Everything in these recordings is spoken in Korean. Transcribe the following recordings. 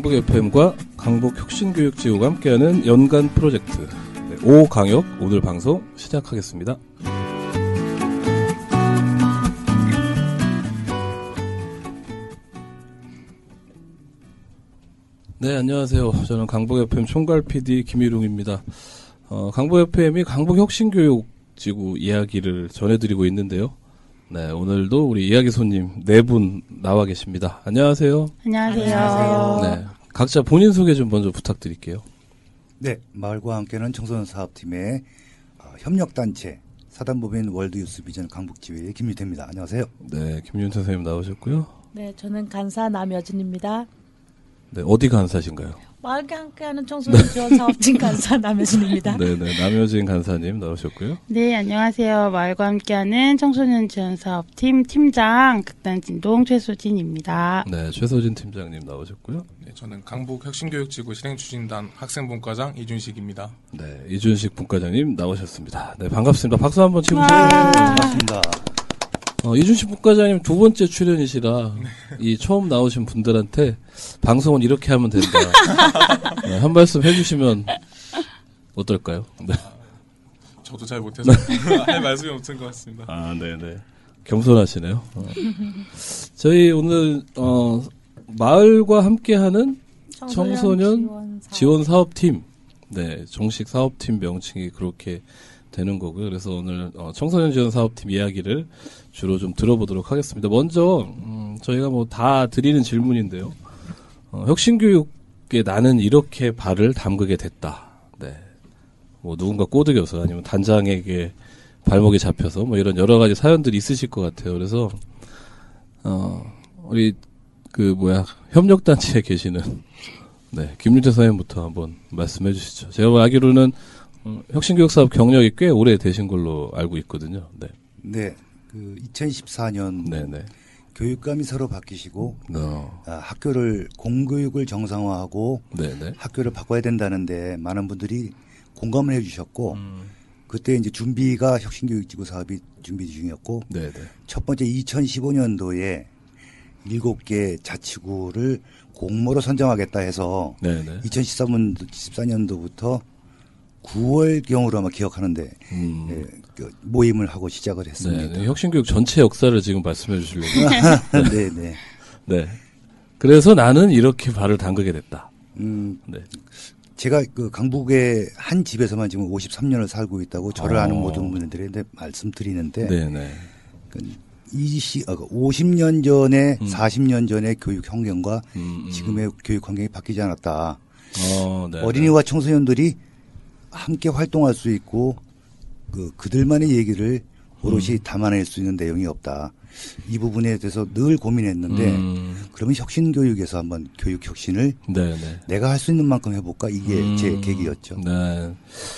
강북 FM과 강북 혁신교육지구가 함께하는 연간 프로젝트 5강역 오늘 방송 시작하겠습니다. 네, 안녕하세요. 저는 강북 FM 총괄 PD 김일웅입니다. 강북 FM이 강북 혁신교육지구 이야기를 전해드리고 있는데요. 네, 오늘도 우리 이야기 손님 4분 나와 계십니다. 안녕하세요. 안녕하세요. 네, 각자 본인 소개 좀 먼저 부탁드릴게요. 네, 마을과 함께는 청소년 사업팀의 협력단체 사단법인 월드유스 비전 강북지회의 김유태입니다. 안녕하세요. 네, 김윤태 선생님 나오셨고요. 네, 저는 간사 남여진입니다. 네, 어디 간사신가요? 마을과 함께하는 청소년 지원 사업팀 간사 남여진입니다. 네네, 남여진 간사님 나오셨고요. 네, 안녕하세요. 마을과 함께하는 청소년 지원 사업팀 팀장 극단진동 최수진입니다. 네, 최소진 팀장님 나오셨고요. 네, 저는 강북 혁신교육지구 실행추진단 학생분과장 이준식입니다. 네, 이준식 분과장님 나오셨습니다. 네, 반갑습니다. 박수 한번 치주세요. 반갑습니다. 이준식 분과장님 2번째 출연이시라 이 처음 나오신 분들한테 방송은 이렇게 하면 된다. 네, 한 말씀 해주시면 어떨까요? 네. 저도 잘 못해서 할 말씀이 없는 것 같습니다. 아, 네네. 겸손하시네요. 저희 오늘 마을과 함께하는 청소년 지원 사업팀, 네, 정식 사업팀 명칭이 그렇게 되는 거고요. 그래서 오늘 청소년 지원 사업팀 이야기를 주로 좀 들어보도록 하겠습니다. 먼저 저희가 뭐 다 드리는 질문인데요. 혁신교육에 나는 이렇게 발을 담그게 됐다. 네, 뭐 누군가 꼬드겨서 아니면 단장에게 발목이 잡혀서 뭐 이런 여러 가지 사연들이 있으실 것 같아요. 그래서 우리 협력단체에 계시는 네, 김윤태 선생님부터 한번 말씀해 주시죠. 제가 알기로는 혁신교육 사업 경력이 꽤 오래 되신 걸로 알고 있거든요. 네. 네, 2014년 네네. 교육감이 서로 바뀌시고 학교를 공교육을 정상화하고 네네. 학교를 바꿔야 된다는데 많은 분들이 공감을 해주셨고 그때 이제 준비가 혁신교육지구 사업이 준비 중이었고 네네. 첫 번째 2015년도에 7개 자치구를 공모로 선정하겠다 해서 네네. 2014년도부터 9월경으로 아마 기억하는데 네, 모임을 하고 시작을 했습니다. 네, 혁신교육 전체 역사를 지금 말씀해 주시려고. 네, 네. 네. 그래서 나는 이렇게 발을 담그게 됐다. 네. 제가 강북의 한 집에서만 지금 53년을 살고 있다고 저를 아는 모든 분들한테 말씀드리는데 네네. 50년 전에 40년 전의 교육 환경과 지금의 교육 환경이 바뀌지 않았다. 어린이와 청소년들이 함께 활동할 수 있고 그들만의 얘기를 오롯이 담아낼 수 있는 내용이 없다. 이 부분에 대해서 늘 고민했는데 그러면 혁신교육에서 한번 교육 혁신을 네네. 내가 할 수 있는 만큼 해볼까 이게 제 계기였죠. 네.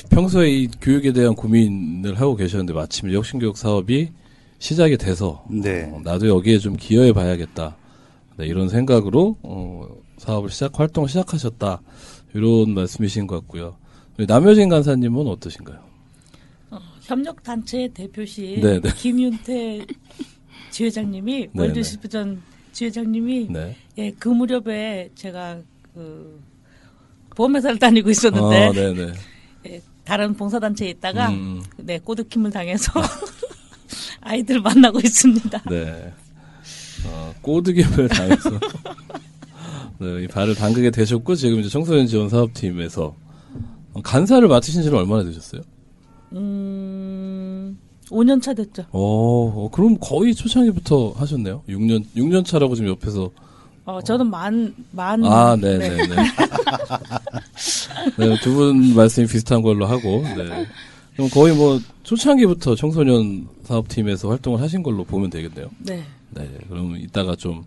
평소에 이 교육에 대한 고민을 하고 계셨는데 마침 혁신교육 사업이 시작이 돼서 네. 나도 여기에 좀 기여해 봐야겠다. 네, 이런 생각으로 사업을 활동을 시작하셨다. 이런 말씀이신 것 같고요. 남여진 간사님은 어떠신가요? 협력단체 대표실 네네. 김윤태 지회장님이 월드유스 비전 지회장님이 네. 예, 그 무렵에 제가 보험회사를 다니고 있었는데 예, 다른 봉사단체에 있다가 네, 꼬드킴을 당해서 아이들을 만나고 있습니다. 네. 꼬드김을 당해서 네, 이 발을 담그게 되셨고 지금 이제 청소년 지원 사업팀에서 간사를 맡으신 지는 얼마나 되셨어요? 5년 차 됐죠. 그럼 거의 초창기부터 하셨네요. 6년 차라고 지금 옆에서. 저는 네네네. 네, 두 분 말씀이 비슷한 걸로 하고, 네. 그럼 거의 뭐 초창기부터 청소년 사업팀에서 활동을 하신 걸로 보면 되겠네요. 네. 네, 그럼 이따가 좀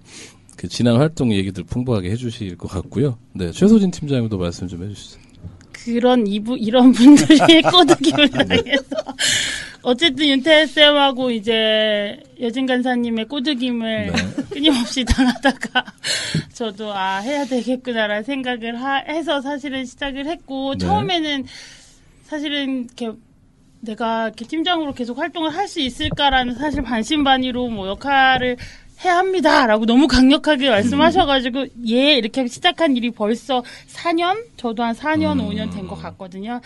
그 지난 활동 얘기들 풍부하게 해주실 것 같고요. 네, 최소진 팀장님도 말씀 좀 해주시죠. 이런 분들이 꼬드김을 당해서 어쨌든 윤태쌤하고 이제 여진 간사님의 꼬드김을 끊임없이 당하다가 저도 해야 되겠구나라는 생각을 해서 사실은 시작을 했고 처음에는 사실은 이렇게 내가 이렇게 팀장으로 계속 활동을 할 수 있을까라는 사실 반신반의로 뭐 역할을 해야 합니다라고 너무 강력하게 말씀하셔가지고 예 이렇게 시작한 일이 벌써 4년? 저도 한 4년 5년 된 것 같거든요.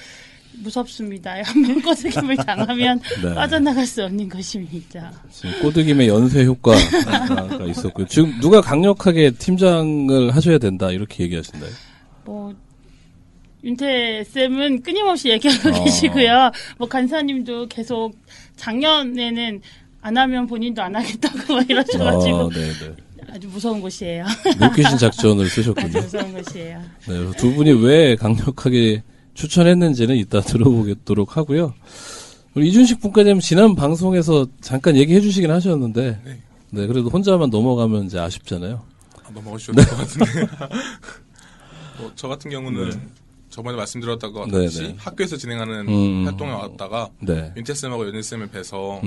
무섭습니다. 한번 꼬드김을 당하면 네. 빠져나갈 수 없는 것입니다. 지금 꼬드김의 연쇄 효과가 있었고요. 지금 누가 강력하게 팀장을 하셔야 된다 이렇게 얘기하신다요? 윤태 쌤은 끊임없이 얘기하고 계시고요. 간사님도 계속 작년에는 안 하면 본인도 안 하겠다고 막 이러셔가지고 아주 무서운 곳이에요. 물귀신 작전을 쓰셨군요. 아주 무서운 곳이에요. 네, 두 분이 왜 강력하게 추천했는지는 이따 들어보도록 하고요. 우리 이준식 분과장님 지난 방송에서 잠깐 얘기해 주시긴 하셨는데, 네, 그래도 혼자만 넘어가면 이제 아쉽잖아요. 넘어가셔도 될 것 같은데. 저 같은 경우는 저번에 말씀드렸던 것 같이 학교에서 진행하는 활동에 왔다가 윤태쌤하고 연일쌤을 뵈서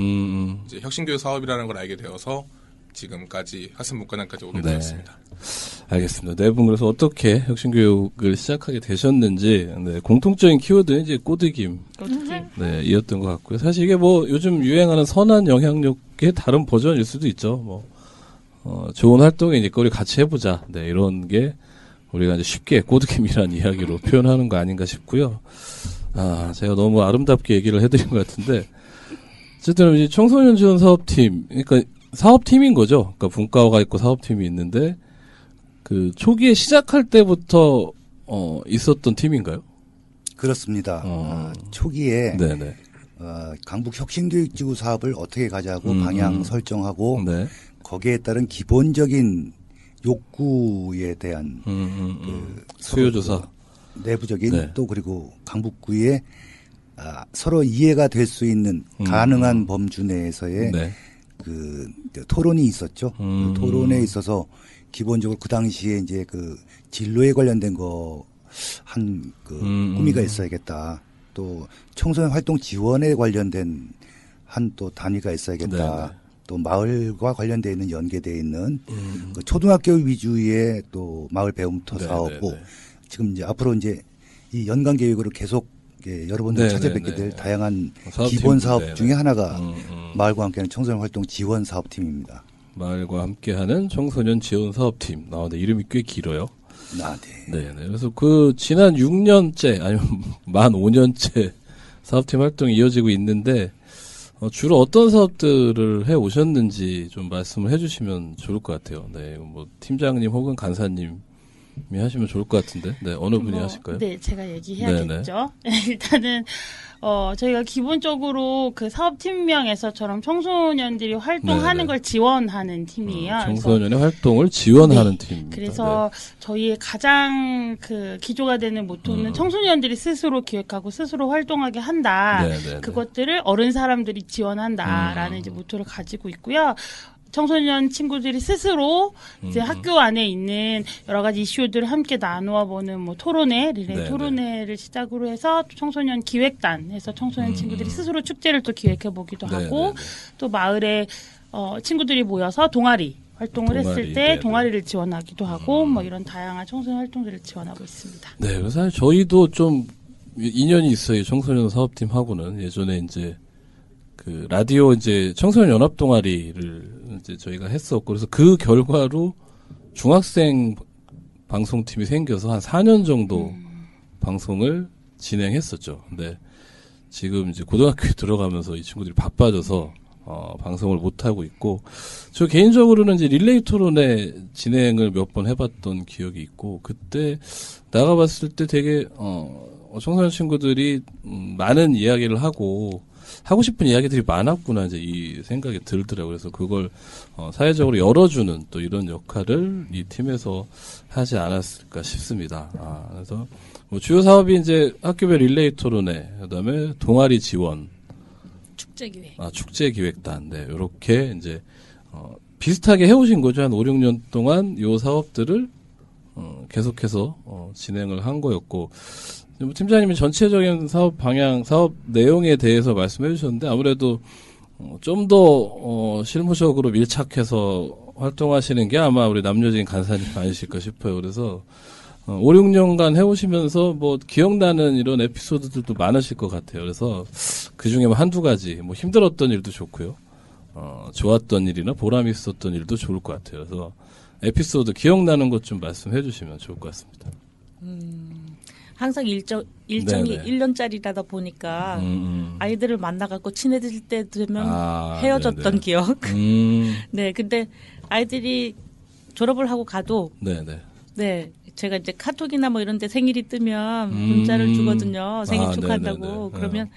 이제 혁신교육 사업이라는 걸 알게 되어서 지금까지 학생문과장까지 오게 되었습니다. 알겠습니다. 네 분 그래서 어떻게 혁신교육을 시작하게 되셨는지 공통적인 키워드는 이제 꼬드김 이었던 것 같고요. 사실 이게 요즘 유행하는 선한 영향력의 다른 버전일 수도 있죠. 좋은 활동에 이제 우리 같이 해보자. 이런 게 우리가 이제 쉽게 꼬드김이라는 이야기로 표현하는 거 아닌가 싶고요. 제가 너무 아름답게 얘기를 해드린 것 같은데, 어쨌든 이제 청소년 지원 사업팀, 그러니까 사업팀인 거죠. 그러니까 분과가 있고 사업팀이 있는데, 초기에 시작할 때부터, 있었던 팀인가요? 그렇습니다. 초기에, 강북 혁신교육지구 사업을 어떻게 가자고 방향 설정하고, 거기에 따른 기본적인 욕구에 대한 수요조사 내부적인 또 그리고 강북구에 서로 이해가 될 수 있는 가능한 범주 내에서의 토론이 있었죠. 그 토론에 있어서 기본적으로 그 당시에 이제 진로에 관련된 꾸미가 있어야겠다. 또 청소년 활동 지원에 관련된 또 단위가 있어야겠다. 또 마을과 관련되어 있는 연계되어 있는 초등학교 위주의 또 마을 배움터 사업고 지금 이제 앞으로 이제 이 연간 계획으로 계속 여러분들 찾아뵙게 될 다양한 기본 사업 중에 하나가 마을과 함께하는 청소년 활동 지원 사업팀입니다. 마을과 함께하는 청소년 지원 사업팀. 이름이 꽤 길어요. 네. 그래서 지난 6년째 아니면 만 5년째 사업팀 활동이 이어지고 있는데. 주로 어떤 사업들을 해 오셨는지 좀 말씀을 해주시면 좋을 것 같아요. 네, 팀장님 혹은 간사님이 하시면 좋을 것 같은데, 어느 분이 하실까요? 네, 제가 얘기해야겠죠. 일단은 저희가 기본적으로 사업팀명에서처럼 청소년들이 활동하는 걸 지원하는 팀이에요. 청소년의 활동을 지원하는 팀입니다. 그래서 저희의 가장 기조가 되는 모토는 청소년들이 스스로 기획하고 스스로 활동하게 한다. 그것들을 어른 사람들이 지원한다라는 이제 모토를 가지고 있고요. 청소년 친구들이 스스로 이제 학교 안에 있는 여러 가지 이슈들을 함께 나누어 보는 토론회, 리레이 토론회를 시작으로 해서 청소년 기획단에서 청소년 친구들이 스스로 축제를 또 기획해 보기도 하고 또 마을에 친구들이 모여서 동아리 활동을 했을 때 동아리를 지원하기도 하고 이런 다양한 청소년 활동들을 지원하고 있습니다. 네, 그래서 사실 저희도 좀 인연이 있어요. 청소년 사업팀하고는 예전에 이제 라디오 이제 청소년 연합 동아리를 이제 저희가 했었고, 그래서 그 결과로 중학생 방송팀이 생겨서 한 4년 정도 방송을 진행했었죠. 근데 지금 이제 고등학교에 들어가면서 이 친구들이 바빠져서, 방송을 못하고 있고, 저 개인적으로는 이제 릴레이 토론의 진행을 몇 번 해봤던 기억이 있고, 그때 나가봤을 때 되게, 청소년 친구들이 많은 이야기를 하고 싶은 이야기들이 많았구나, 이제 이 생각이 들더라고요. 그래서 그걸, 사회적으로 열어주는 또 이런 역할을 이 팀에서 하지 않았을까 싶습니다. 그래서, 주요 사업이 이제 학교별 릴레이 토론회, 그 다음에 동아리 지원. 축제기획. 축제기획단. 네, 요렇게 이제, 비슷하게 해오신 거죠. 한 5, 6년 동안 요 사업들을, 계속해서, 진행을 한 거였고, 팀장님이 전체적인 사업 방향, 사업 내용에 대해서 말씀해 주셨는데 아무래도 좀 더 실무적으로 밀착해서 활동하시는 게 아마 우리 남녀진 간사님 아니실까 싶어요. 그래서 5, 6년간 해오시면서 기억나는 이런 에피소드들도 많으실 것 같아요. 그래서 그 중에 한두 가지 힘들었던 일도 좋고요. 좋았던 일이나 보람이 있었던 일도 좋을 것 같아요. 그래서 에피소드 기억나는 것 좀 말씀해 주시면 좋을 것 같습니다. 항상 일정이 네네. 1년짜리라다 보니까 아이들을 만나갖고 친해질 때 되면 헤어졌던 네네. 기억. 네, 근데 아이들이 졸업을 하고 가도 네네. 네, 제가 이제 카톡이나 뭐 이런 데 생일이 뜨면 문자를 주거든요. 생일 축하한다고. 네네네. 그러면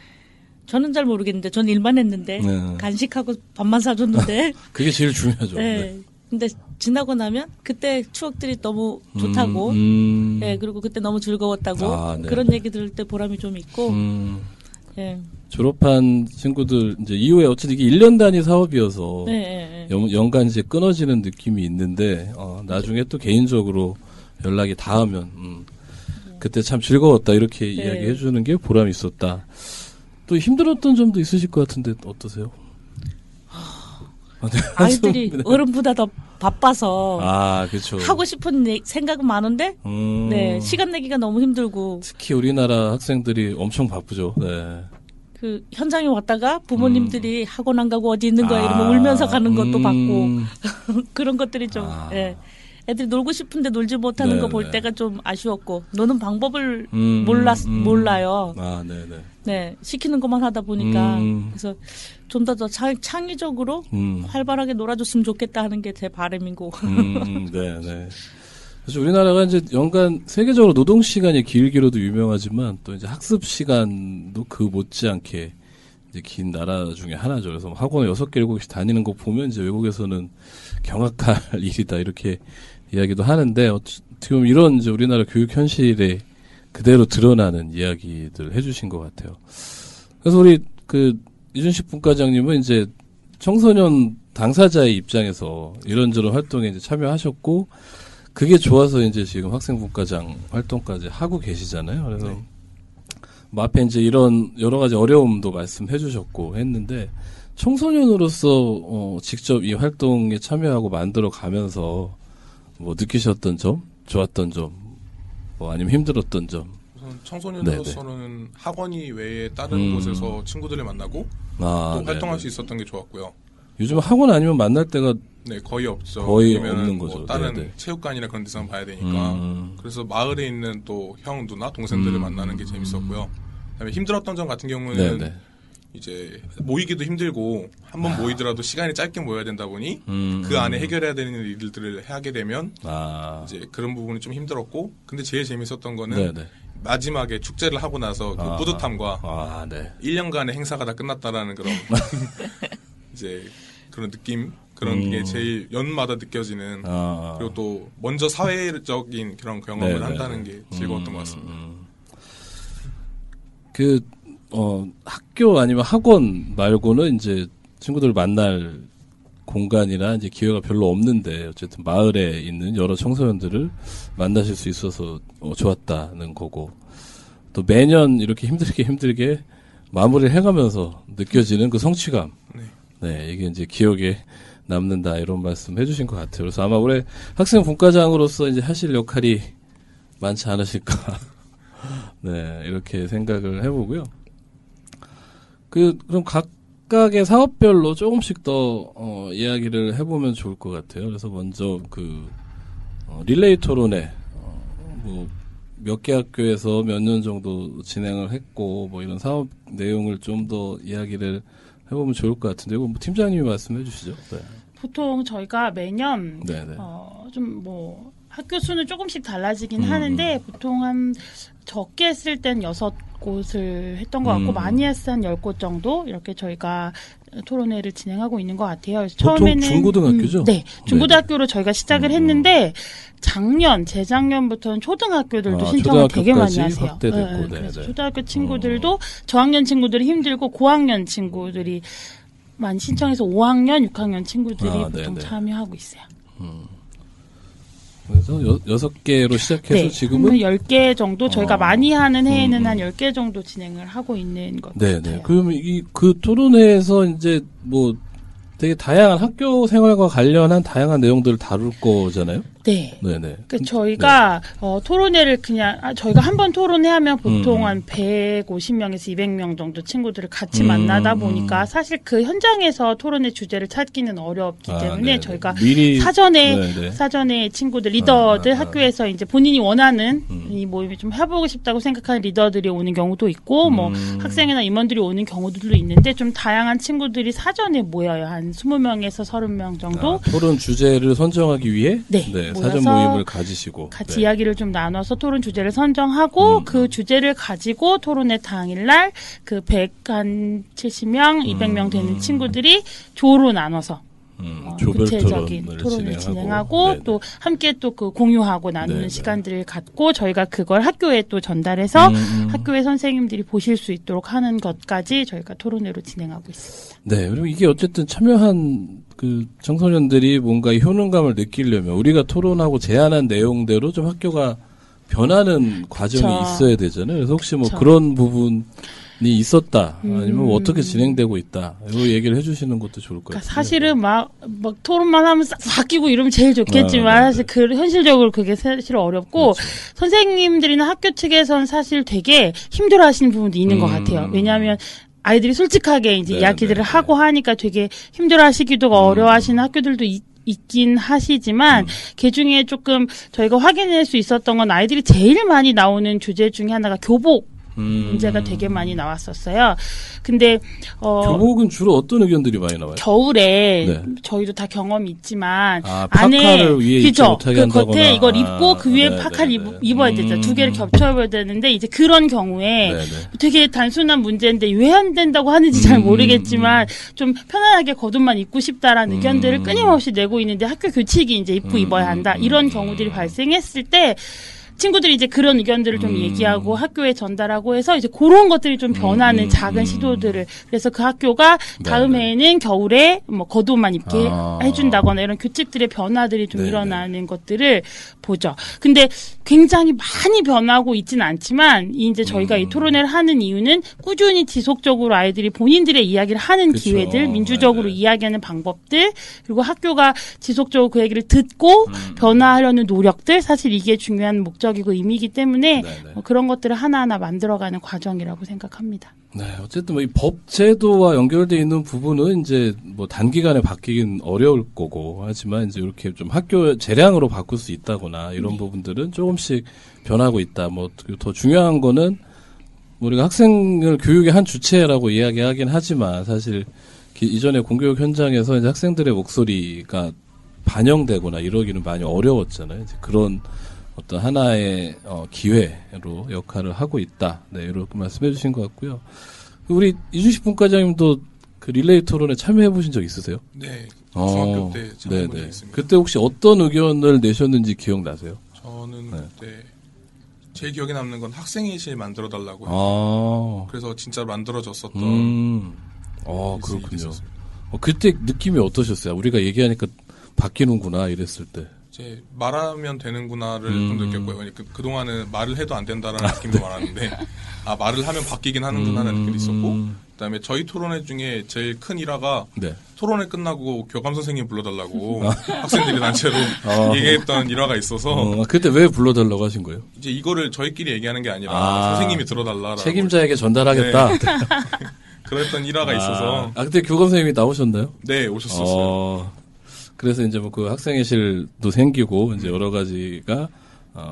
저는 잘 모르겠는데 전 일만 했는데 간식하고 밥만 사줬는데 그게 제일 중요하죠. 네. 네. 근데 지나고 나면 그때 추억들이 너무 좋다고, 네, 그리고 그때 너무 즐거웠다고 그런 얘기 들을 때 보람이 좀 있고, 네. 졸업한 친구들 이제 이후에 어쨌든 이게 1년 단위 사업이어서 네. 연간 이제 끊어지는 느낌이 있는데 나중에 또 개인적으로 연락이 닿으면 그때 참 즐거웠다 이렇게 네. 이야기해 주는 게 보람이 있었다. 또 힘들었던 점도 있으실 것 같은데 어떠세요? 아이들이 어른보다 더 바빠서 그렇죠. 하고 싶은 생각은 많은데 네, 시간 내기가 너무 힘들고 특히 우리나라 학생들이 엄청 바쁘죠. 네. 그 현장에 왔다가 부모님들이 학원 안 가고 어디 있는 거야 이러면 울면서 가는 것도 받고 그런 것들이 좀 네. 애들이 놀고 싶은데 놀지 못하는 거 볼 때가 좀 아쉬웠고 노는 방법을 몰라요. 네네. 네, 시키는 것만 하다 보니까 그래서 좀 더 창의적으로 활발하게 놀아줬으면 좋겠다 하는 게 제 바람이고. 네네. 그래서 우리나라가 이제 연간 세계적으로 노동 시간이 길기로도 유명하지만 또 이제 학습 시간도 그 못지않게 이제 긴 나라 중에 하나죠. 그래서 학원을 6개, 7개씩 다니는 거 보면 이제 외국에서는 경악할 일이다 이렇게 이야기도 하는데 어떻게 보면 이런 이제 우리나라 교육 현실에 그대로 드러나는 이야기들 해주신 것 같아요. 그래서 우리 이준식 분과장님은 이제 청소년 당사자의 입장에서 이런저런 활동에 이제 참여하셨고 그게 좋아서 이제 지금 학생 분과장 활동까지 하고 계시잖아요. 그래서 뭐 앞에 이제 이런 여러 가지 어려움도 말씀해 주셨고 했는데 청소년으로서 직접 이 활동에 참여하고 만들어 가면서 뭐 느끼셨던 점, 좋았던 점, 뭐 아니면 힘들었던 점. 우선 청소년으로서는 네네. 학원이 외에 다른 곳에서 친구들을 만나고 또 활동할 수 있었던 게 좋았고요. 요즘 학원 아니면 만날 때가 네 거의 없죠. 거의 없는 거죠. 뭐 다른 네네. 체육관이나 그런 데서만 봐야 되니까. 그래서 마을에 있는 또 형, 누나, 동생들을 만나는 게 재밌었고요. 그다음에 힘들었던 점 같은 경우는 네네. 이제 모이기도 힘들고 한번 모이더라도 시간이 짧게 모여야 된다 보니 그 안에 해결해야 되는 일들을 하게 되면 이제 그런 부분이 좀 힘들었고 근데 제일 재밌었던 거는 네네. 마지막에 축제를 하고 나서 그 뿌듯함과 네. 1년간의 행사가 다 끝났다라는 그런 이제 그런 느낌 그런 게 제일 연마다 느껴지는 그리고 또 먼저 사회적인 그런 경험을 네네. 한다는 게 즐거웠던 것 같습니다. 학교 아니면 학원 말고는 이제 친구들 만날 공간이나 이제 기회가 별로 없는데 어쨌든 마을에 있는 여러 청소년들을 만나실 수 있어서 좋았다는 거고 또 매년 이렇게 힘들게 마무리를 해가면서 느껴지는 그 성취감. 네, 이게 이제 기억에 남는다 이런 말씀 해주신 것 같아요. 그래서 아마 올해 학생 분과장으로서 이제 하실 역할이 많지 않으실까. 네, 이렇게 생각을 해보고요. 그럼 각각의 사업별로 조금씩 더, 이야기를 해보면 좋을 것 같아요. 그래서 먼저 릴레이 토론회, 몇 개 학교에서 몇 년 정도 진행을 했고, 뭐 이런 사업 내용을 좀 더 이야기를 해보면 좋을 것 같은데, 이거 팀장님이 말씀해 주시죠. 네. 보통 저희가 매년, 학교 수는 조금씩 달라지긴 하는데, 보통 한 적게 했을 땐 6곳을 했던 것 같고 많이 했을 땐 10곳 정도 이렇게 저희가 토론회를 진행하고 있는 것 같아요. 그래서 처음에는 중고등학교죠? 네, 중고등학교로 저희가 시작을 했는데 재작년부터는 초등학교들도 신청을 되게 많이 하세요. 네, 그래서 초등학교 친구들도 저학년 친구들이 힘들고 고학년 친구들이 많이 신청해서 5학년, 6학년 친구들이 보통 참여하고 있어요. 그래서 6개로 시작해서 지금은 10개 정도 저희가 많이 하는 해에는 한 10개 정도 진행을 하고 있는 것 같아요. 그러면 그 토론회에서 이제 되게 다양한 학교 생활과 관련한 다양한 내용들을 다룰 거잖아요? 네. 네네. 그 저희가 토론회를 그냥 저희가 한 번 토론회하면 보통 한 150명에서 200명 정도 친구들을 같이 만나다 보니까 사실 그 현장에서 토론회 주제를 찾기는 어렵기 때문에 저희가 미리 사전에 친구들 리더들 학교에서 이제 본인이 원하는 이 모임에 좀 해보고 싶다고 생각하는 리더들이 오는 경우도 있고 뭐 학생이나 임원들이 오는 경우들도 있는데 좀 다양한 친구들이 사전에 모여요. 한 20명에서 30명 정도. 토론 주제를 선정하기 위해 사전 모임을 가지시고 같이 이야기를 좀 나눠서 토론 주제를 선정하고 그 주제를 가지고 토론회 당일날 그 170명, 200명 되는 친구들이 조로 나눠서 구체적인 토론을 진행하고 또 함께 또 그 공유하고 나누는 시간들을 갖고 저희가 그걸 학교에 또 전달해서 학교의 선생님들이 보실 수 있도록 하는 것까지 저희가 토론회로 진행하고 있습니다. 네, 그리고 이게 어쨌든 참여한 그 청소년들이 뭔가 이 효능감을 느끼려면 우리가 토론하고 제안한 내용대로 좀 학교가 변하는 과정이 있어야 되잖아요. 그래서 혹시 뭐 그런 부분이 있었다 아니면 어떻게 진행되고 있다 이 얘기를 해주시는 것도 좋을 것 같아요. 그러니까 사실은 막 토론만 하면 싹 바뀌고 이러면 제일 좋겠지만 사실 현실적으로 그게 사실 어렵고 선생님들이나 학교 측에서는 사실 되게 힘들어하시는 부분도 있는 것 같아요. 왜냐하면 아이들이 솔직하게 이제 이야기들을 하고 하니까 되게 힘들어하시기도 어려워하시는 학교들도 있긴 하시지만 그중에 조금 저희가 확인할 수 있었던 건 아이들이 제일 많이 나오는 주제 중에 하나가 교복 문제가 되게 많이 나왔었어요. 근데 교복은 주로 어떤 의견들이 많이 나와요? 겨울에 저희도 다 경험이 있지만 파카를 위에 입지 못하게 한다거나 겉에 이걸 입고 그 위에 파카를 입어야 되죠. 두 개를 겹쳐 입어야 되는데 이제 그런 경우에 되게 단순한 문제인데 왜 안 된다고 하는지 잘 모르겠지만 좀 편안하게 겉옷만 입고 싶다라는 의견들을 끊임없이 내고 있는데 학교 규칙이 이제 입고 입어야 한다. 이런 경우들이 발생했을 때 친구들이 이제 그런 의견들을 좀 얘기하고 학교에 전달하고 해서 이제 그런 것들이 좀 변하는 작은 시도들을 그래서 그 학교가 다음 해에는 겨울에 뭐 겉옷만 입게 해준다거나 이런 규칙들의 변화들이 좀 일어나는 것들을 보죠. 근데 굉장히 많이 변하고 있지는 않지만 이제 저희가 이 토론회를 하는 이유는 꾸준히 지속적으로 아이들이 본인들의 이야기를 하는 기회들, 민주적으로 이야기하는 방법들, 그리고 학교가 지속적으로 그 얘기를 듣고 변화하려는 노력들, 사실 이게 중요한 목적이고 의미이기 때문에 그런 것들을 하나하나 만들어가는 과정이라고 생각합니다. 네, 어쨌든 뭐 이 법 제도와 연결되어 있는 부분은 이제 뭐 단기간에 바뀌긴 어려울 거고 하지만 이제 이렇게 좀 학교 재량으로 바꿀 수 있다거나 이런 부분들은 조금씩 변하고 있다. 뭐 더 중요한 거는 우리가 학생을 교육의 한 주체라고 이야기하긴 하지만 사실 이전에 공교육 현장에서 이제 학생들의 목소리가 반영되거나 이러기는 많이 어려웠잖아요. 이제 그런 어떤 하나의 기회로 역할을 하고 있다. 네, 이렇게 말씀해 주신 것 같고요. 우리 이준식 분과장님도 그 릴레이 토론에 참여해 보신 적 있으세요? 네. 중학교 때 참여해 본 적 있습니다. 그때 혹시 어떤 의견을 내셨는지 기억나세요? 저는 그때 제일 기억에 남는 건 학생회실 만들어 달라고 해서 그래서 진짜 만들어졌었던 그렇군요. 그때 느낌이 어떠셨어요? 우리가 얘기하니까 바뀌는구나 이랬을 때. 이제 말하면 되는구나를 좀 느꼈고요. 그동안은 말을 해도 안 된다라는 느낌도 많았는데 말을 하면 바뀌긴 하는구나라는 느낌도 있었고 그다음에 저희 토론회 중에 제일 큰 일화가 토론회 끝나고 교감 선생님 불러달라고 학생들이 단체로 얘기했던 일화가 있어서 그때 왜 불러달라고 하신 거예요? 이제 이거를 저희끼리 얘기하는 게 아니라 선생님이 들어달라라고 책임자에게 전달하겠다. 그랬던 일화가 있어서 그때 교감 선생님이 나오셨나요? 네, 오셨었어요. 그래서 이제 뭐 그 학생회실도 생기고 이제 여러 가지가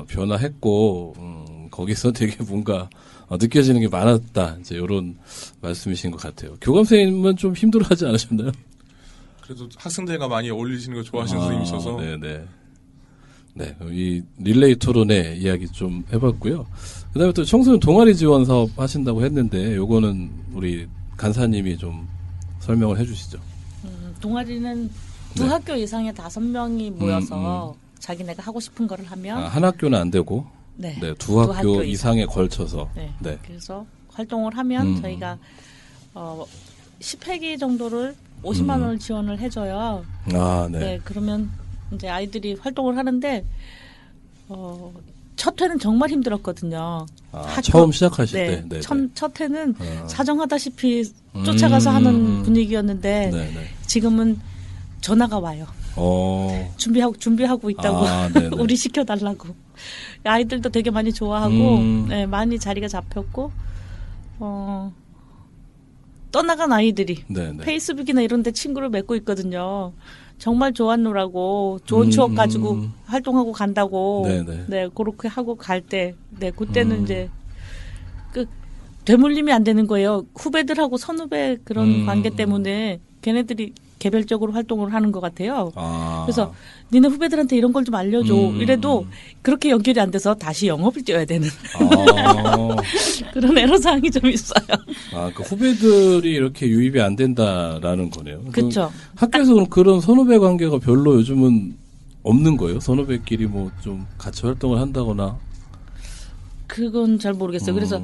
변화했고 거기서 되게 뭔가 느껴지는 게 많았다. 이제 이런 말씀이신 것 같아요. 교감 선생님은 좀 힘들어하지 않으셨나요? 그래도 학생들과 많이 어울리시는 걸 좋아하시는 선생님이셔서. 네네. 네, 이 릴레이 토론회 이야기 좀 해봤고요. 그다음에 또 청소년 동아리 지원 사업 하신다고 했는데 요거는 우리 간사님이 좀 설명을 해주시죠. 동아리는 두 학교 이상의 5명이 모여서 자기네가 하고 싶은 거를 하면 한 학교는 안 되고 두 학교 이상에 걸쳐서 그래서 활동을 하면 저희가 10회기 정도를 50만 원을 지원을 해줘요. 네, 그러면 이제 아이들이 활동을 하는데 첫 회는 정말 힘들었거든요. 처음 시작하실 때. 첫 회는 사정하다시피 쫓아가서 하는 분위기였는데 지금은 전화가 와요. 준비하고 있다고 우리 시켜달라고. 아이들도 되게 많이 좋아하고 네, 많이 자리가 잡혔고 떠나간 아이들이 네네. 페이스북이나 이런 데 친구를 맺고 있거든요. 정말 좋았노라고 좋은 추억 가지고 활동하고 간다고 네네. 네 그렇게 하고 갈 때 네 그때는 이제 그 되물림이 안 되는 거예요. 후배들하고 선후배 그런 관계 때문에 걔네들이 개별적으로 활동을 하는 것 같아요. 그래서 니네 후배들한테 이런 걸 좀 알려줘. 이래도 그렇게 연결이 안 돼서 다시 영업을 뛰어야 되는 그런 애로사항이 좀 있어요. 그 후배들이 이렇게 유입이 안 된다라는 거네요. 그렇죠. 학교에서 그럼 그런 선후배 관계가 별로 요즘은 없는 거예요? 선후배끼리 뭐 좀 같이 활동을 한다거나. 그건 잘 모르겠어요. 그래서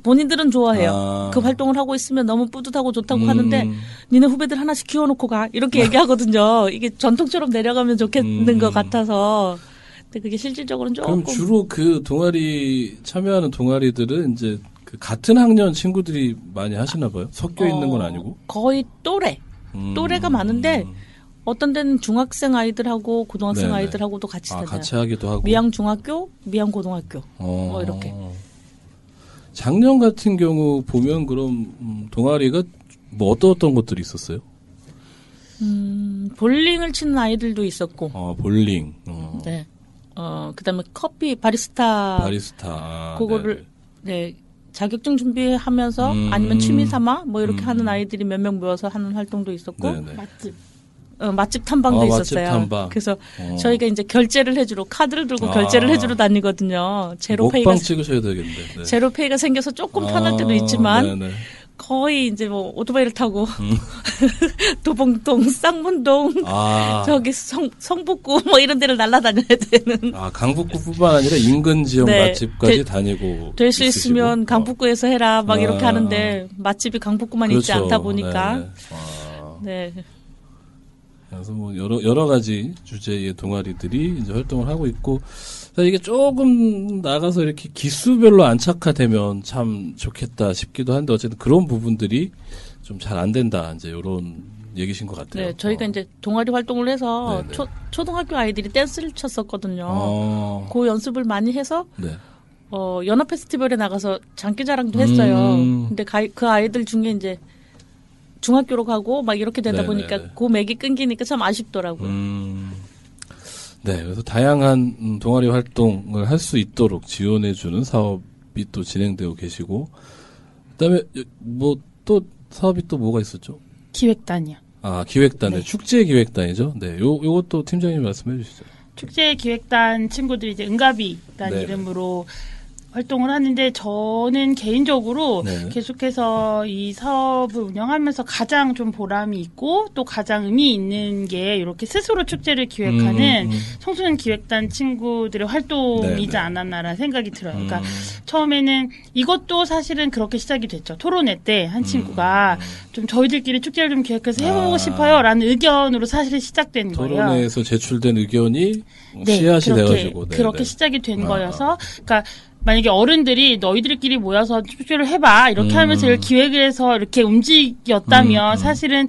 본인들은 좋아해요. 그 활동을 하고 있으면 너무 뿌듯하고 좋다고 하는데 니네 후배들 하나씩 키워놓고 가 이렇게 얘기하거든요. 이게 전통처럼 내려가면 좋겠는 것 같아서. 근데 그게 실질적으로는 조금. 그럼 주로 그 동아리 참여하는 동아리들은 이제 그 같은 학년 친구들이 많이 하시나 봐요? 섞여 있는 건 아니고? 거의 또래가 많은데. 어떤 데는 중학생 아이들하고 고등학생 네네. 아이들하고도 같이 다녀요. 같이 하기도 하고. 미양중학교, 미양고등학교. 뭐 이렇게. 작년 같은 경우 보면 그럼 동아리가 뭐 어떤 것들이 있었어요? 볼링을 치는 아이들도 있었고. 볼링. 네. 그다음에 커피 바리스타. 그거를 네. 자격증 준비하면서 아니면 취미 삼아 뭐 이렇게 하는 아이들이 몇 명 모여서 하는 활동도 있었고. 네네. 맛집 탐방도 있었어요. 맛집 탐방. 그래서 저희가 이제 결제를 해주러 카드를 들고 결제를 해주러 다니거든요. 먹방 찍으셔야 되겠는데. 네. 제로페이가 생겨서 조금 편할 때도 있지만 네네. 거의 이제 뭐 오토바이를 타고 도봉동, 쌍문동, 저기 성북구 뭐 이런 데를 날아다녀야 되는. 강북구뿐만 아니라 인근 지역 네. 맛집까지 다니고. 될 수 있으면 강북구에서 해라 막 이렇게 하는데 맛집이 강북구만 그렇죠. 있지 않다 보니까. 네. 그래서 뭐 여러 가지 주제의 동아리들이 이제 활동을 하고 있고, 이게 조금 나가서 이렇게 기수별로 안착화되면 참 좋겠다 싶기도 한데 어쨌든 그런 부분들이 좀 잘 안 된다 이제 이런 얘기신 것 같아요. 네, 저희가 이제 동아리 활동을 해서 초등학교 아이들이 댄스를 췄었거든요. 그 연습을 많이 해서 네. 연합 페스티벌에 나가서 장기자랑도 했어요. 근데 그 아이들 중에 이제 중학교로 가고 막 이렇게 되다 네네네. 보니까 그 맥이 끊기니까 참 아쉽더라고요. 네, 그래서 다양한 동아리 활동을 할 수 있도록 지원해주는 사업이 또 진행되고 계시고, 그다음에 뭐 또 사업이 또 뭐가 있었죠? 기획단이요. 기획단, 네. 축제 기획단이죠. 네, 요것도 팀장님 말씀해 주시죠. 축제 기획단 친구들이 이제 응가비라는 네. 이름으로 활동을 하는데 저는 개인적으로 네. 계속해서 이 사업을 운영하면서 가장 좀 보람이 있고 또 가장 의미 있는 게 이렇게 스스로 축제를 기획하는 청소년 기획단 친구들의 활동이지 않았나라는 생각이 들어요. 그러니까 처음에는 이것도 사실은 그렇게 시작이 됐죠. 토론회 때 한 친구가 좀 저희들끼리 축제를 좀 기획해서 해보고 싶어요라는 의견으로 사실 시작된 거예요. 토론회에서 제출된 의견이 네, 씨앗이 돼가지고 그렇게 시작이 된 거여서 그러니까 만약에 어른들이 너희들끼리 모여서 축제를 해봐 이렇게 하면서 기획을 해서 이렇게 움직였다면 사실은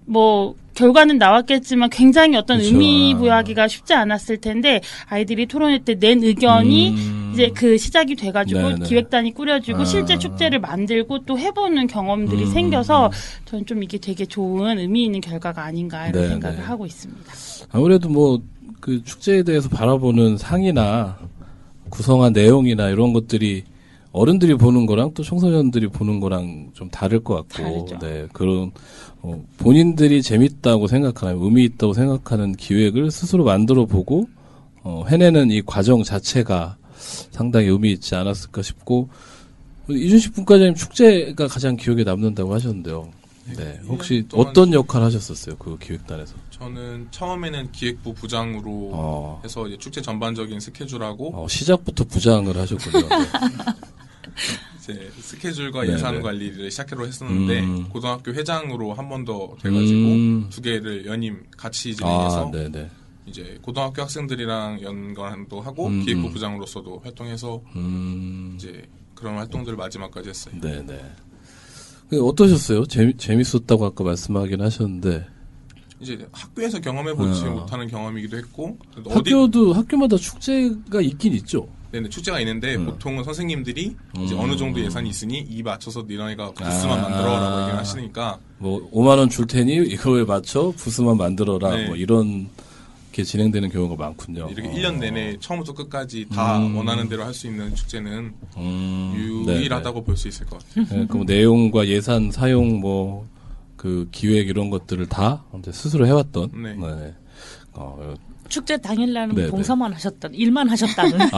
뭐 결과는 나왔겠지만 굉장히 어떤 그렇죠. 의미 부여하기가 쉽지 않았을 텐데 아이들이 토론회 때 낸 의견이 이제 그 시작이 돼가지고 네네. 기획단이 꾸려지고 실제 축제를 만들고 또 해보는 경험들이 생겨서 저는 좀 이게 되게 좋은 의미 있는 결과가 아닌가 이런 네네. 생각을 하고 있습니다. 아무래도 뭐 그 축제에 대해서 바라보는 상이나 구성한 내용이나 이런 것들이 어른들이 보는 거랑 또 청소년들이 보는 거랑 좀 다를 것 같고, 다르죠. 네, 그런, 본인들이 재밌다고 생각하는, 의미 있다고 생각하는 기획을 스스로 만들어 보고, 해내는 이 과정 자체가 상당히 의미 있지 않았을까 싶고, 이준식 분과장님 축제가 가장 기억에 남는다고 하셨는데요. 네, 혹시 어떤 역할 하셨었어요? 그 기획단에서? 저는 처음에는 기획부 부장으로 해서 이제 축제 전반적인 스케줄하고 시작부터 부장을 하셨군요. 네. 이제 스케줄과 예산 관리를 시작으로 했었는데 고등학교 회장으로 한 번 더 돼가지고 두 개를 연임 같이 진행해서 이제 고등학교 학생들이랑 연관도 하고 기획부 부장으로서도 활동해서 이제 그런 활동들을 마지막까지 했어요. 네네. 어떠셨어요? 재밌었다고 아까 말씀하긴 하셨는데. 이제 학교에서 경험해보지 못하는 경험이기도 했고 학교마다 축제가 있긴 있죠. 네, 축제가 있는데 보통은 선생님들이 이제 어느 정도 예산이 있으니 이 맞춰서 너네가 부스만 만들어라고 얘기를 하시니까 뭐 5만 원 줄 테니 이거에 맞춰 부스만 만들어라 뭐 이런 게 진행되는 경우가 많군요. 이렇게 1년 내내 처음부터 끝까지 다 원하는 대로 할 수 있는 축제는 유일하다고 볼 수 있을 것 같아요. 네, 그럼 내용과 예산 사용 뭐 그 기획 이런 것들을 다 이제 스스로 해왔던. 네. 네. 축제 당일날은 봉사만 하셨던, 일만 하셨다는.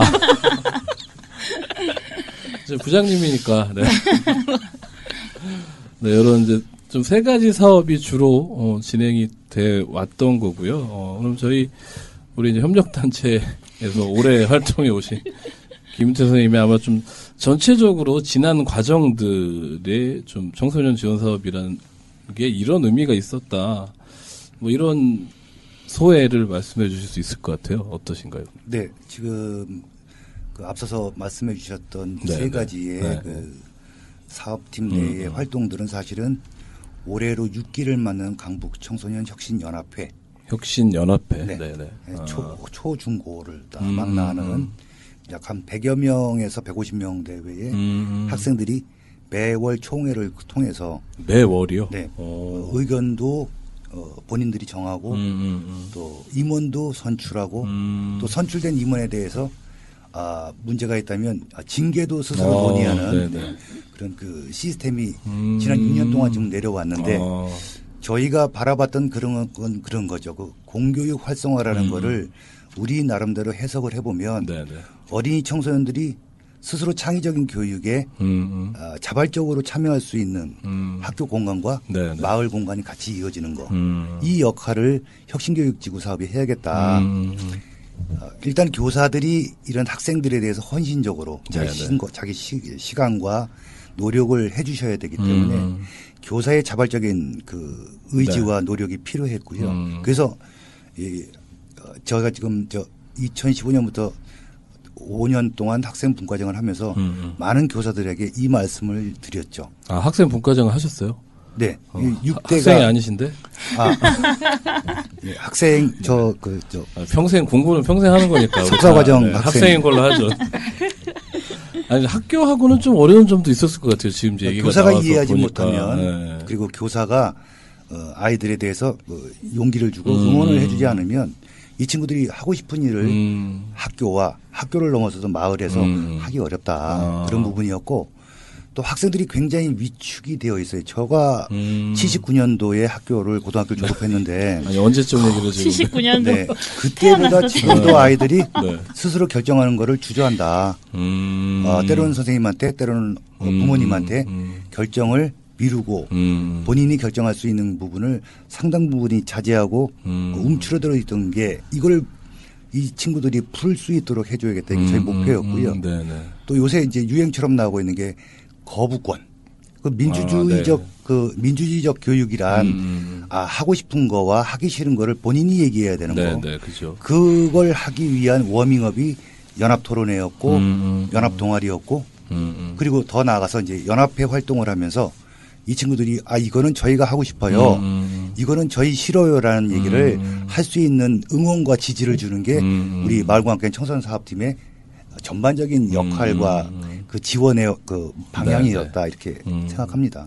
이제 부장님이니까, 네. 네, 이런 이제 좀 세 가지 사업이 주로, 진행이 돼 왔던 거고요. 그럼 우리 이제 협력단체에서 올해 활동해 오신 김윤태 선생님이 아마 좀 전체적으로 지난 과정들의 좀 청소년 지원 사업이라는 게 이런 의미가 있었다. 뭐 이런 소회를 말씀해 주실 수 있을 것 같아요. 어떠신가요? 네, 지금 그 앞서서 말씀해 주셨던 세 가지의 그 사업팀 내의 활동들은 사실은 올해로 6기를 맞는 강북 청소년 혁신연합회. 혁신연합회. 네. 초, 중, 고를 다 망라하는 약 한 100여 명에서 150명 대회의 학생들이 매월 총회를 통해서. 매월이요? 네. 의견도 본인들이 정하고 또 임원도 선출하고 또 선출된 임원에 대해서 문제가 있다면 징계도 스스로 논의하는 그런 그 시스템이 지난 2년 동안 좀 내려왔는데 저희가 바라봤던 그런 건 그런 거죠. 그 공교육 활성화라는 거를 우리 나름대로 해석을 해보면 어린이 청소년들이 스스로 창의적인 교육에 자발적으로 참여할 수 있는 학교 공간과 마을 공간이 같이 이어지는 거. 이 역할을 혁신교육지구 사업이 해야겠다. 일단 교사들이 이런 학생들에 대해서 헌신적으로 자기 시간과 노력을 해 주셔야 되기 때문에 교사의 자발적인 그 의지와 노력이 필요했고요. 그래서 저희가 지금 2015년부터 5년 동안 학생 분과정을 하면서 많은 교사들에게 이 말씀을 드렸죠. 학생 분과정을 하셨어요? 네. 6대가 학생이 아니신데? 네, 학생 평생 공부는 평생 하는 거니까. 석사과정 학생인 걸로 하죠. 아니 학교하고는 좀 어려운 점도 있었을 것 같아요. 지금 이제 얘기가 교사가 나와서 이해하지 보니까. 못하면 그리고 교사가 아이들에 대해서 용기를 주고 응원을 해주지 않으면 이 친구들이 하고 싶은 일을 학교를 넘어서서 마을에서 하기 어렵다. 그런 부분이었고 또 학생들이 굉장히 위축이 되어 있어요. 저가 79년도에 고등학교를 졸업했는데 아니 언제쯤 얘기를 지금 79년도 네, 그때보다 지금도 아이들이 스스로 결정하는 거를 주저한다. 때로는 선생님한테 때로는 부모님한테 결정을 미루고 본인이 결정할 수 있는 부분을 상당 부분이 자제하고 움츠러들어 있던 게 이걸 이 친구들이 풀 수 있도록 해줘야겠다. 이게 저희 목표였고요. 또 요새 이제 유행처럼 나오고 있는 게 거부권. 그 민주주의적 교육이란 하고 싶은 거와 하기 싫은 거를 본인이 얘기해야 되는 거. 그죠. 그걸 하기 위한 워밍업이 연합 토론회였고 연합 동아리였고 그리고 더 나아가서 이제 연합회 활동을 하면서 이 친구들이 이거는 저희가 하고 싶어요. 이거는 저희 싫어요라는 얘기를 할 수 있는 응원과 지지를 주는 게 우리 마을과 함께 청소년 사업팀의 전반적인 역할과 그 지원의 그 방향이었다 이렇게 생각합니다.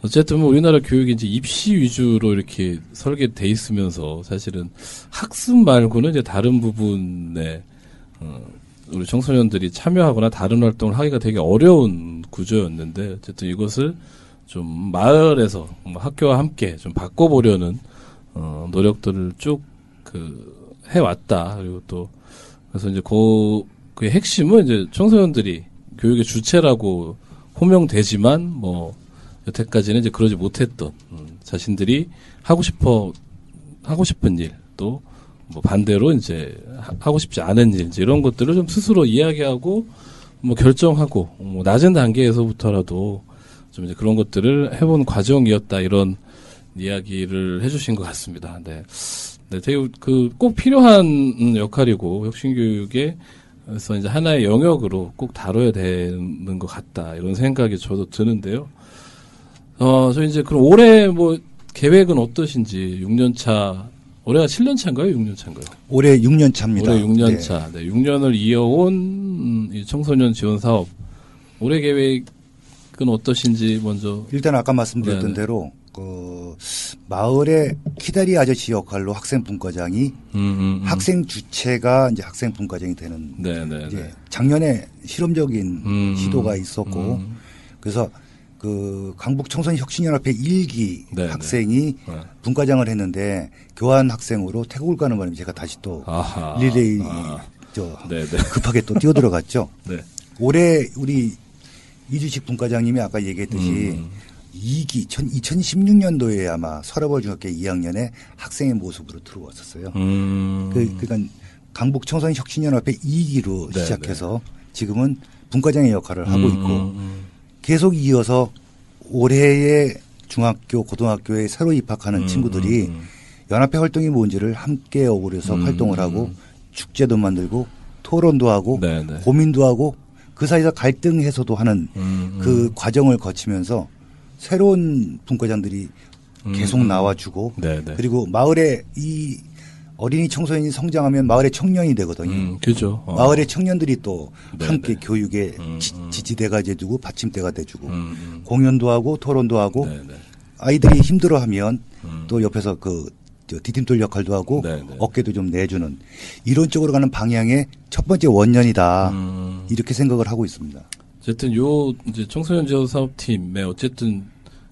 어쨌든 우리나라 교육이 이제 입시 위주로 이렇게 설계돼 있으면서 사실은 학습 말고는 이제 다른 부분에 우리 청소년들이 참여하거나 다른 활동을 하기가 되게 어려운 구조였는데 어쨌든 이것을 좀 마을에서 학교와 함께 좀 바꿔보려는 노력들을 쭉 해왔다. 그리고 또 그래서 이제 그 핵심은 이제 청소년들이 교육의 주체라고 호명되지만 뭐 여태까지는 이제 그러지 못했던 자신들이 하고 싶은 일 또 뭐 반대로 이제 하고 싶지 않은 일 이제 이런 것들을 좀 스스로 이야기하고 뭐 결정하고 뭐 낮은 단계에서부터라도 좀 이제 그런 것들을 해본 과정이었다 이런 이야기를 해주신 것 같습니다. 네, 되게 꼭 필요한 역할이고 혁신교육에서 이제 하나의 영역으로 꼭 다뤄야 되는 것 같다 이런 생각이 저도 드는데요. 저 이제 그럼 올해 뭐 계획은 어떠신지 6년 차 올해가 7년 차인가요? 6년 차인가요? 올해 6년 차입니다. 올해 6년 차. 네, 6년을 이어온 이 청소년 지원 사업. 올해 계획은 어떠신지 먼저. 일단 아까 말씀드렸던 대로 마을의 키다리 아저씨 역할로 학생 분과장이 학생 주체가 이제 학생 분과장이 되는. 이제 작년에 실험적인 시도가 있었고 그래서 그 강북 청소년혁신연합회 1기 학생이 분과장을 했는데 교환 학생으로 태국을 가는 바람에 제가 다시 또 릴레이 급하게 또 뛰어들어갔죠. 올해 우리 이주식 분과장님이 아까 얘기했듯이 2기 2016년도에 아마 서라벌 중학교 2학년에 학생의 모습으로 들어왔었어요. 그러니까 강북 청소년혁신연합회 2기로 시작해서 지금은 분과장의 역할을 하고 있고 계속 이어서 올해의 중학교, 고등학교에 새로 입학하는 친구들이 연합회 활동이 뭔지를 함께 어우러서 활동을 하고 축제도 만들고 토론도 하고 고민도 하고 그 사이에서 갈등 해소도 하는 그 과정을 거치면서 새로운 분과장들이 계속 나와주고 그리고 마을에 이 어린이 청소년이 성장하면 마을의 청년이 되거든요. 그죠. 마을의 청년들이 또 함께 교육에 지지대가 돼주고 받침대가 돼주고 공연도 하고 토론도 하고 아이들이 힘들어하면 또 옆에서 그 디딤돌 역할도 하고 어깨도 좀 내주는 이런 쪽으로 가는 방향의 첫 번째 원년이다. 이렇게 생각을 하고 있습니다. 어쨌든 요 이제 청소년 지원 사업팀의 어쨌든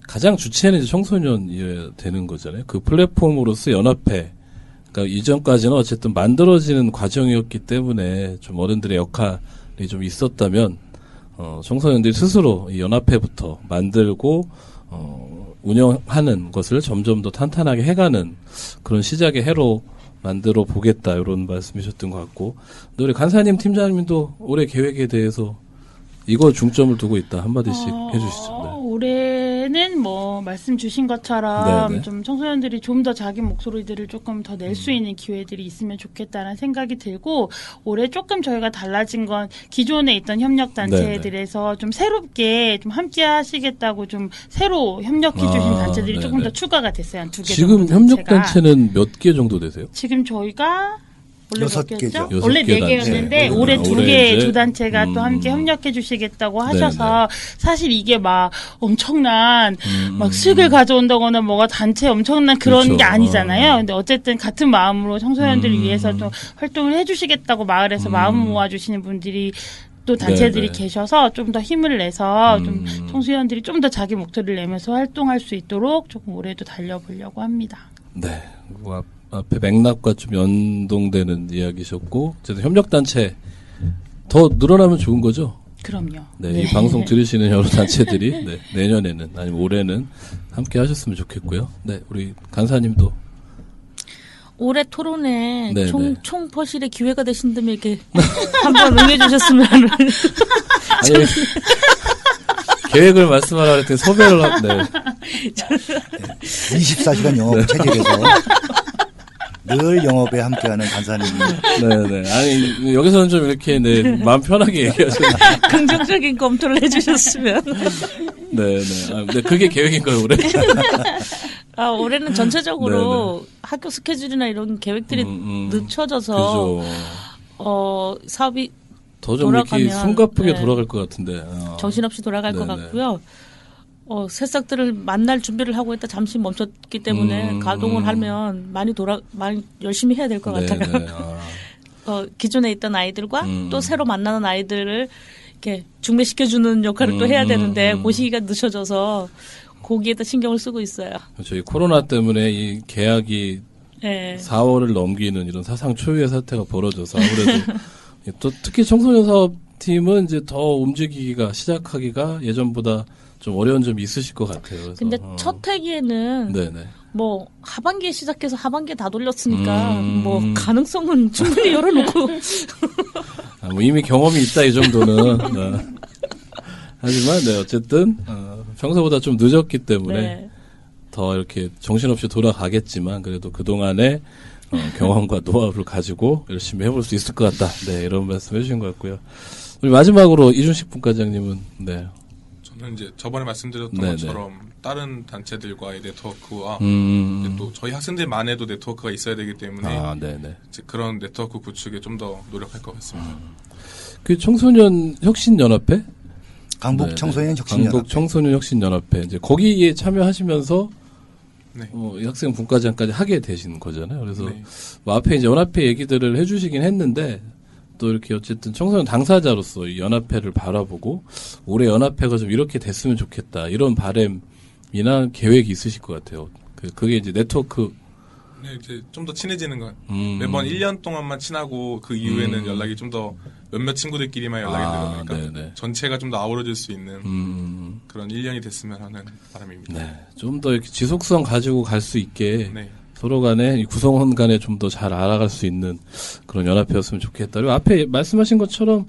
가장 주체는 이제 청소년이 되는 거잖아요. 그 플랫폼으로서 연합회. 그러니까 이전까지는 어쨌든 만들어지는 과정이었기 때문에 좀 어른들의 역할이 좀 있었다면 청소년들이 스스로 이 연합회부터 만들고 운영하는 것을 점점 더 탄탄하게 해가는 그런 시작의 해로 만들어 보겠다 이런 말씀이셨던 것 같고, 근데 우리 간사님 팀장님도 올해 계획에 대해서 이거 중점을 두고 있다 한마디씩 해주시죠. 네. 올해는 뭐 말씀 주신 것처럼 좀 청소년들이 좀 더 자기 목소리들을 조금 더 낼 수 있는 기회들이 있으면 좋겠다는 생각이 들고, 올해 조금 저희가 달라진 건 기존에 있던 협력단체들에서 좀 새롭게 좀 함께 하시겠다고 좀 새로 협력해 주신 단체들이 조금 더 추가가 됐어요. 한 2개 지금 정도 협력단체는 몇 개 정도 되세요? 지금 저희가 원래 6개죠. 원래 4개였는데 올해 2개 조단체가 또 함께 협력해 주시겠다고 하셔서 사실 이게 막 엄청난 막 수익을 가져온다거나 뭐가 단체 엄청난 그런 게 아니잖아요. 근데 어쨌든 같은 마음으로 청소년들을 위해서 좀 활동을 해 주시겠다고 마을에서 마음 모아 주시는 분들이 또 단체들이 계셔서 좀 더 힘을 내서 좀 청소년들이 좀 더 자기 목소리를 내면서 활동할 수 있도록 조금 올해도 달려보려고 합니다. 네. 앞에 맥락과 좀 연동되는 이야기셨고, 어쨌든 협력단체 더 늘어나면 좋은 거죠? 그럼요. 네, 이 방송 들으시는 여러 단체들이 내년에는 아니면 올해는 함께 하셨으면 좋겠고요. 네, 우리 간사님도 올해 토론에 총퍼실의 기회가 되신다면 이렇게 한번 응해주셨으면 하는. 아니, 계획을 말씀하라 그랬더니 섭외를 24시간 영업 체질에서 늘 영업에 함께하는 간사님이. 네네. 아니, 여기서는 좀 이렇게, 마음 편하게 얘기하시면. 긍정적인 검토를 해주셨으면. 네네. 네, 그게 계획인가요, 올해? 올해는 전체적으로 학교 스케줄이나 이런 계획들이 늦춰져서, 사업이 더 좀 이렇게 숨가쁘게 돌아갈 것 같은데. 정신없이 돌아갈 것 같고요. 새싹들을 만날 준비를 하고 있다 잠시 멈췄기 때문에 가동을 하면 많이 열심히 해야 될 것 같아요. 기존에 있던 아이들과 또 새로 만나는 아이들을 이렇게 중매시켜주는 역할을 또 해야 되는데 그 시기가 늦춰져서 거기에다 신경을 쓰고 있어요. 그렇죠. 이 코로나 때문에 이 계약이 4월을 넘기는 이런 사상 초유의 사태가 벌어져서 아무래도 또 특히 청소년 사업팀은 이제 더 움직이기가 시작하기가 예전보다 좀 어려운 점이 있으실 것 같아요. 근데 첫 해기에는 뭐 하반기에 시작해서 하반기에 다 돌렸으니까 뭐 가능성은 충분히 열어놓고 뭐 이미 경험이 있다 이 정도는. 하지만 어쨌든 평소보다 좀 늦었기 때문에 더 이렇게 정신없이 돌아가겠지만 그래도 그동안의 경험과 노하우를 가지고 열심히 해볼 수 있을 것 같다. 이런 말씀 해주신 것 같고요. 우리 마지막으로 이준식 분과장님은 저는 이제 저번에 말씀드렸던 네네. 것처럼 다른 단체들과의 네트워크와 또 저희 학생들만의도 네트워크가 있어야 되기 때문에 이제 그런 네트워크 구축에 좀 더 노력할 것 같습니다. 그 청소년 혁신연합회? 강북 청소년 혁신연합회. 강북 청소년 혁신연합회. 이제 거기에 참여하시면서 이 학생 분과장까지 하게 되신 거잖아요. 그래서 뭐 앞에 이제 연합회 얘기들을 해주시긴 했는데 또 이렇게 어쨌든 청소년 당사자로서 이 연합회를 바라보고 올해 연합회가 좀 이렇게 됐으면 좋겠다 이런 바람이나 계획이 있으실 것 같아요. 그게 이제 네트워크. 네, 이제 좀 더 친해지는 건 매번 1년 동안만 친하고 그 이후에는 연락이 좀 더 몇몇 친구들끼리만 연락이 되다 보니까 전체가 좀 더 아우러질 수 있는 그런 1년이 됐으면 하는 바람입니다. 네, 좀 더 이렇게 지속성 가지고 갈 수 있게 서로 간에 구성원 간에 좀 더 잘 알아갈 수 있는 그런 연합회였으면 좋겠다. 그리고 앞에 말씀하신 것처럼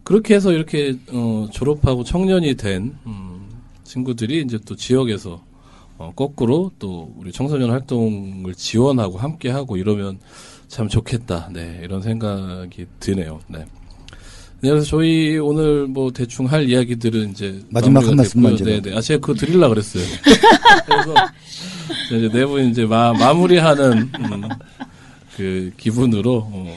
그렇게 해서 이렇게 졸업하고 청년이 된 친구들이 이제 또 지역에서 거꾸로 또 우리 청소년 활동을 지원하고 함께하고 이러면 참 좋겠다. 네, 이런 생각이 드네요. 네. 그래서 저희 오늘 뭐 대충 할 이야기들은 이제 마지막 한 말씀만 좀. 네네. 제가 그거 드리려고 그랬어요. 그래서 이제 네 분 이제 마무리하는 그 기분으로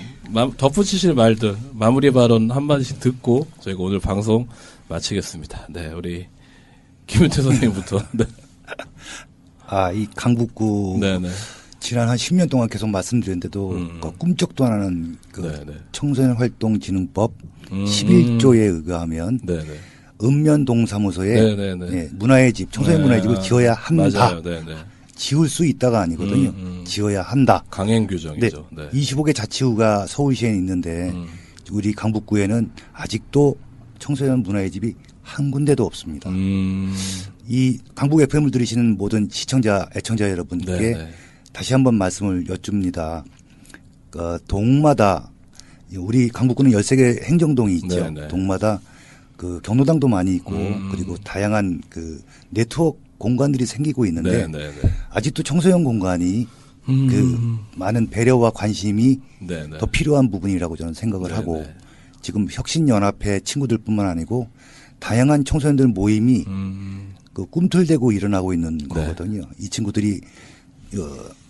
덧붙이실 말들 마무리 발언 한 마디씩 듣고 저희가 오늘 방송 마치겠습니다. 네, 우리 김윤태 선생님부터. 네. 이 강북구 네네. 지난 한 10년 동안 계속 말씀드렸는데도 꿈쩍도 안 하는 청소년 활동 진흥법 11조에 의거하면 읍면동사무소에 문화의 집, 청소년 문화의 집을 지어야 합니다. 맞아요. 지을 수 있다가 아니거든요. 지어야 한다. 강행 규정이죠. 네. 25개 자치구가 서울시에 있는데 우리 강북구에는 아직도 청소년 문화의 집이 한 군데도 없습니다. 이 강북 FM을 들으시는 모든 시청자, 애청자 여러분께 다시 한번 말씀을 여쭙니다. 동마다 우리 강북구는 13개 행정동이 있죠. 동마다 그 경로당도 많이 있고 그리고 다양한 그 네트워크 공간들이 생기고 있는데 아직도 청소년 공간이 그 많은 배려와 관심이 더 필요한 부분이라고 저는 생각을 하고 지금 혁신연합회 친구들뿐만 아니고 다양한 청소년들 모임이 그 꿈틀대고 일어나고 있는 거거든요. 이 친구들이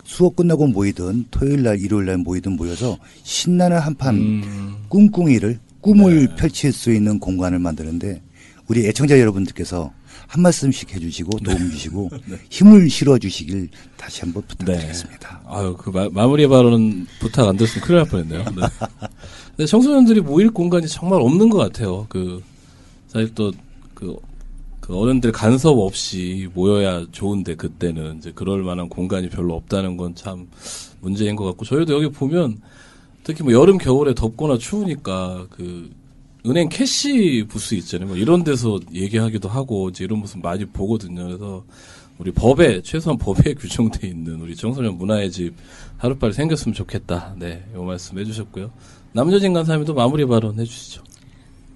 수업 끝나고 모이든 토요일 날 일요일 날 모이든 모여서 신나는 한판 꿈을 펼칠 수 있는 공간을 만드는데 우리 애청자 여러분들께서 한 말씀씩 해주시고 도움 주시고 힘을 실어 주시길 다시 한번 부탁드리겠습니다. 아유, 그 마무리 발언은 부탁 안 됐으면 큰일 날 뻔했네요. 근데 청소년들이 모일 공간이 정말 없는 것 같아요. 사실 또 그 어른들 간섭 없이 모여야 좋은데 그때는 이제 그럴 만한 공간이 별로 없다는 건 참 문제인 것 같고 저희도 여기 보면 특히 뭐 여름 겨울에 덥거나 추우니까 그 은행 캐시 부스 있잖아요. 뭐 이런 데서 얘기하기도 하고 이제 이런 모습 많이 보거든요. 그래서 우리 최소한 법에 규정돼 있는 우리 청소년 문화의 집 하루빨리 생겼으면 좋겠다. 네, 이 말씀 해주셨고요. 남여진 간사님도 마무리 발언 해주시죠.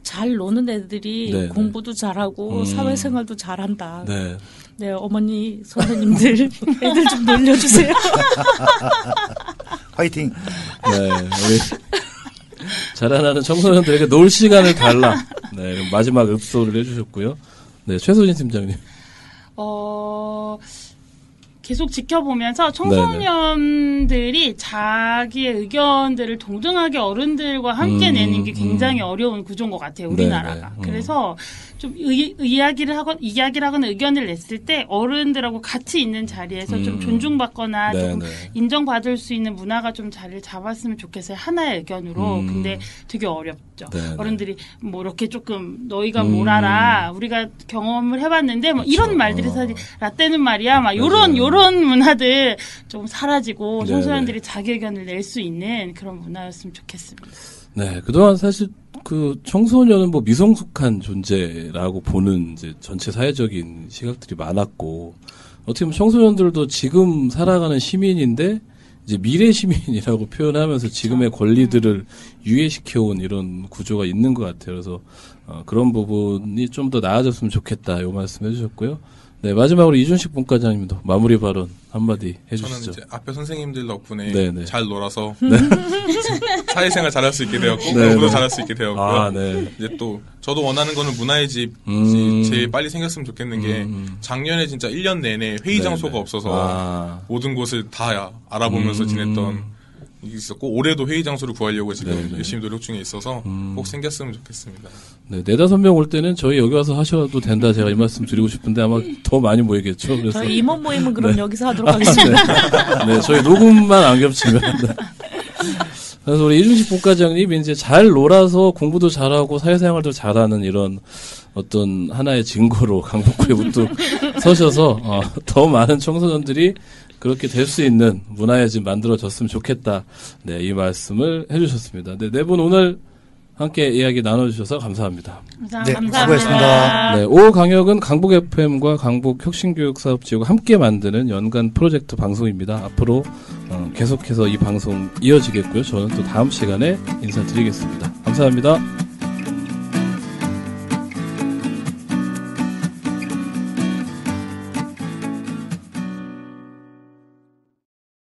잘 노는 애들이 공부도 잘하고 사회생활도 잘한다. 네, 어머니 선생님들 애들 좀 놀려주세요. 화이팅. 네, 우리 자라나는 청소년들에게 놀 시간을 달라. 네, 마지막 읍소를 해주셨고요. 네, 최소진 팀장님. 계속 지켜보면서 청소년들이 자기의 의견들을 동등하게 어른들과 함께 내는 게 굉장히 어려운 구조인 것 같아요, 우리나라가. 그래서 좀 이야기를 하거나 의견을 냈을 때 어른들하고 같이 있는 자리에서 좀 존중받거나 좀 인정받을 수 있는 문화가 좀 자리를 잡았으면 좋겠어요. 하나의 의견으로. 근데 되게 어렵죠. 어른들이 뭐 이렇게 조금 너희가 뭘 알아. 우리가 경험을 해봤는데 뭐 이런 말들이 사실 라떼는 말이야. 막 요런 문화들 좀 사라지고 청소년들이 자기 의견을 낼 수 있는 그런 문화였으면 좋겠습니다. 네, 그동안 사실 그 청소년은 뭐 미성숙한 존재라고 보는 이제 전체 사회적인 시각들이 많았고 어떻게 보면 청소년들도 지금 살아가는 시민인데 이제 미래 시민이라고 표현하면서 지금의 권리들을 유예시켜온 이런 구조가 있는 것 같아요. 그래서 그런 부분이 좀 더 나아졌으면 좋겠다. 이 말씀 해주셨고요. 네, 마지막으로 이준식 본과장님도 마무리 발언 한마디 해주시죠. 저는 이제 앞에 선생님들 덕분에 네네. 잘 놀아서 네. 사회생활 잘할 수 있게 되었고 공부도 잘할 수 있게 되었고요. 네. 이제 또 저도 원하는 거는 문화의 집이 제일 빨리 생겼으면 좋겠는 게 작년에 진짜 1년 내내 회의 장소가 없어서 모든 곳을 다 알아보면서 지냈던 있었고 올해도 회의 장소를 구하려고 지금 열심히 노력 중에 있어서 꼭 생겼으면 좋겠습니다. 네, 4-5명 올 때는 저희 여기 와서 하셔도 된다 제가 이 말씀 드리고 싶은데 아마 더 많이 모이겠죠. 그래서 저희 임원 모임은 그럼 여기서 하도록 하겠습니다. 네, 저희 녹음만 안 겹치면. 그래서 우리 이준식 본과장님 이제 잘 놀아서 공부도 잘하고 사회생활도 잘하는 이런 어떤 하나의 증거로 강북구에 우뚝 서셔서 더 많은 청소년들이 그렇게 될 수 있는 문화의 집 만들어졌으면 좋겠다. 네, 이 말씀을 해주셨습니다. 네, 네 분 오늘 함께 이야기 나눠주셔서 감사합니다. 네, 수고하셨습니다. 네, 오강혁은 강북 FM과 강북 혁신교육사업지구가 함께 만드는 연간 프로젝트 방송입니다. 앞으로 계속해서 이 방송 이어지겠고요. 저는 또 다음 시간에 인사드리겠습니다. 감사합니다.